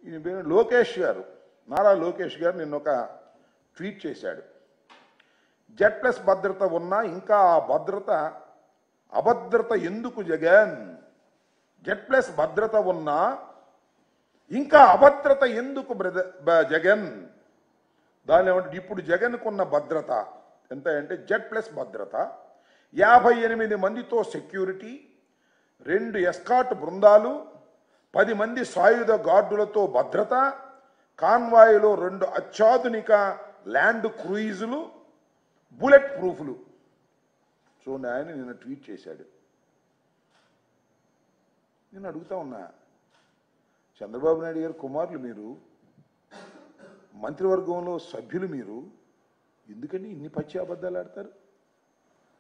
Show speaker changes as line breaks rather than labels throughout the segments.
ఈయన పేరు లోకేష్ గారు, నారా లోకేష్ గారు నిన్న ఒక ట్వీట్ చేశాడు. Z+ భద్రత ఉన్నా ఇంకా ఆ భద్రత అభద్రత ఎందుకు జగన్? Z+ భద్రత ఉన్నా ఇంకా అభద్రత ఎందుకు జగన్? దాని ఏమంటే ఇప్పుడు జగన్కున్న భద్రత ఎంత అంటే Z+ భద్రత 58 మందితో సెక్యూరిటీ, 2 ఎస్కాట్ బృందాలు, 10 మంది సాయుధ గార్డులతో భద్రత, కాన్వాయ్లో 2 అత్యాధునిక ల్యాండ్ క్రూయిజులు, బుల్లెట్ ప్రూఫ్లు. చూడండి, ఆయన నిన్న ట్వీట్ చేశాడు. నేను అడుగుతా ఉన్నా, చంద్రబాబు నాయుడు గారు కుమారులు మీరు, మంత్రివర్గంలో సభ్యులు మీరు, ఎందుకని ఇన్ని పచ్చి అబద్ధాలు ఆడతారు?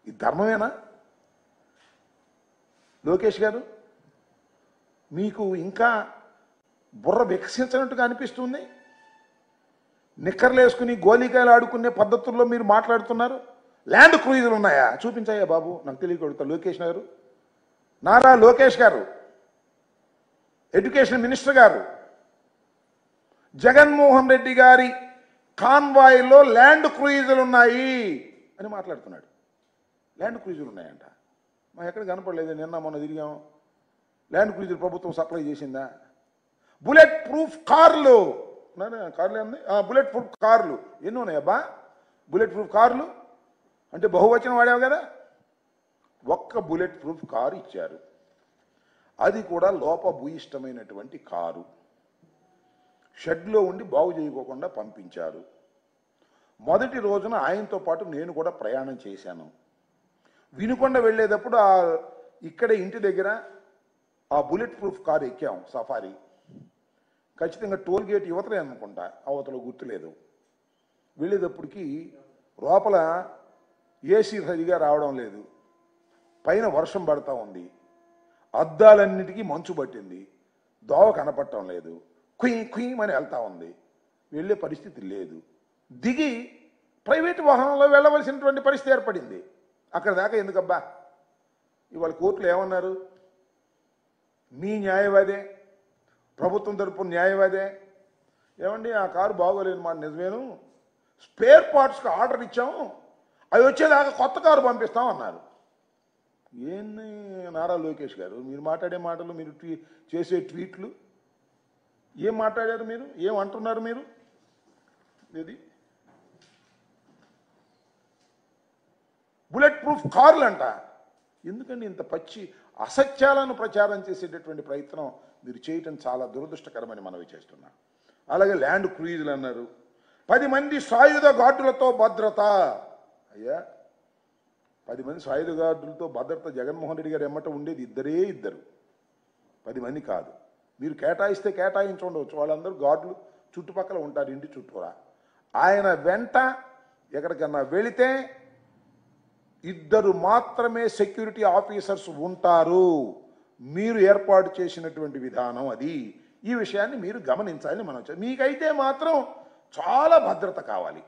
ఇది ధర్మమేనా? లోకేష్ గారు, మీకు ఇంకా బుర్ర వికసించినట్టుగా అనిపిస్తుంది. నిక్కర్లు వేసుకుని గోలీకాయలు ఆడుకునే పద్ధతుల్లో మీరు మాట్లాడుతున్నారు. ల్యాండ్ క్రూయిజులు ఉన్నాయా? చూపించాయా బాబు, నాకు తెలియకూడదు. లోకేష్ గారు, నారా లోకేష్ గారు, ఎడ్యుకేషన్ మినిస్టర్ గారు, జగన్మోహన్ రెడ్డి గారి కాన్వాయ్లో ల్యాండ్ క్రూయిజులు ఉన్నాయి అని మాట్లాడుతున్నాడు. ల్యాండ్ క్రూయిజులు ఉన్నాయంట. మాకు ఎక్కడ కనపడలేదు. నిన్న మొన్న తిరిగాం. ల్యాండ్ క్రూయిజులు ప్రభుత్వం సప్లై చేసిందా? బుల్లెట్ ప్రూఫ్ కార్లు, కార్లు ఏంది? బుల్లెట్ ప్రూఫ్ కార్లు ఎన్ని ఉన్నాయబ్బా? బుల్లెట్ ప్రూఫ్ కార్లు అంటే బహువచనం వాడావు కదా. ఒక్క బుల్లెట్ ప్రూఫ్ కారు ఇచ్చారు, అది కూడా లోపభూయిష్టమైనటువంటి కారు. షెడ్లో ఉండి బాగు చేయకోకుండా పంపించారు. మొదటి రోజున ఆయనతో పాటు నేను కూడా ప్రయాణం చేశాను. వినుకొండ వెళ్ళేటప్పుడు ఇక్కడ ఇంటి దగ్గర ఆ బుల్లెట్ ప్రూఫ్ కారు ఎక్కాం, సఫారీ. ఖచ్చితంగా టోల్ గేట్ యువతలే అనుకుంటా, అవతల గుర్తులేదు. వెళ్ళేటప్పటికి లోపల ఏసీ సరిగా రావడం లేదు, పైన వర్షం పడతా ఉంది, అద్దాలన్నిటికీ మంచు పట్టింది, దోవ కనపడటం లేదు, కుయ్ కుయ్యమని వెళ్తా ఉంది. వెళ్ళే పరిస్థితి లేదు. దిగి ప్రైవేటు వాహనంలో వెళ్ళవలసినటువంటి పరిస్థితి ఏర్పడింది. అక్కడ దాకా ఎందుకబ్బా? ఇవాళ కోర్టులు ఏమన్నారు? మీ న్యాయవాదే, ప్రభుత్వం తరపున న్యాయవాదే, ఏమండి ఆ కారు బాగోలేదు మాట నిజమేను, స్పేర్ పార్ట్స్కి ఆర్డర్ ఇచ్చాము, అవి వచ్చేదాకా కొత్త కారు పంపిస్తాం అన్నారు. ఏంది నారా లోకేష్ గారు, మీరు మాట్లాడే మాటలు, మీరు చేసే ట్వీట్లు, ఏం మాట్లాడారు మీరు? ఏం అంటున్నారు మీరు? ఇది బుల్లెట్ ప్రూఫ్ కార్లు అంట. ఎందుకండి ఇంత పచ్చి అసత్యాలను ప్రచారం చేసేటటువంటి ప్రయత్నం మీరు చేయటం చాలా దురదృష్టకరమని మనవి చేస్తున్నా. అలాగే ల్యాండ్ క్రూయిజులు అన్నారు. 10 మంది సాయుధ గార్డులతో భద్రత. అయ్యా, 10 మంది సాయుధ గార్డులతో భద్రత జగన్మోహన్ రెడ్డి గారు ఎమ్మట ఉండేది ఇద్దరు, 10 మంది కాదు. మీరు కేటాయిస్తే కేటాయించుండవచ్చు, వాళ్ళందరూ గార్డులు చుట్టుపక్కల ఉంటారు, ఇంటి చుట్టూరా. ఆయన వెంట ఎక్కడికన్నా వెళితే 2 మాత్రమే సెక్యూరిటీ ఆఫీసర్స్ ఉంటారు. మీరు ఏర్పాటు చేసినటువంటి విధానం అది. ఈ విషయాన్ని మీరు గమనించాలని మనం. మీకైతే మాత్రం చాలా భద్రత కావాలి,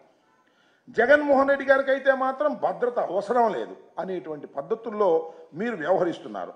జగన్మోహన్ రెడ్డి గారికి అయితే మాత్రం భద్రత అవసరం లేదు అనేటువంటి పద్ధతుల్లో మీరు వ్యవహరిస్తున్నారు.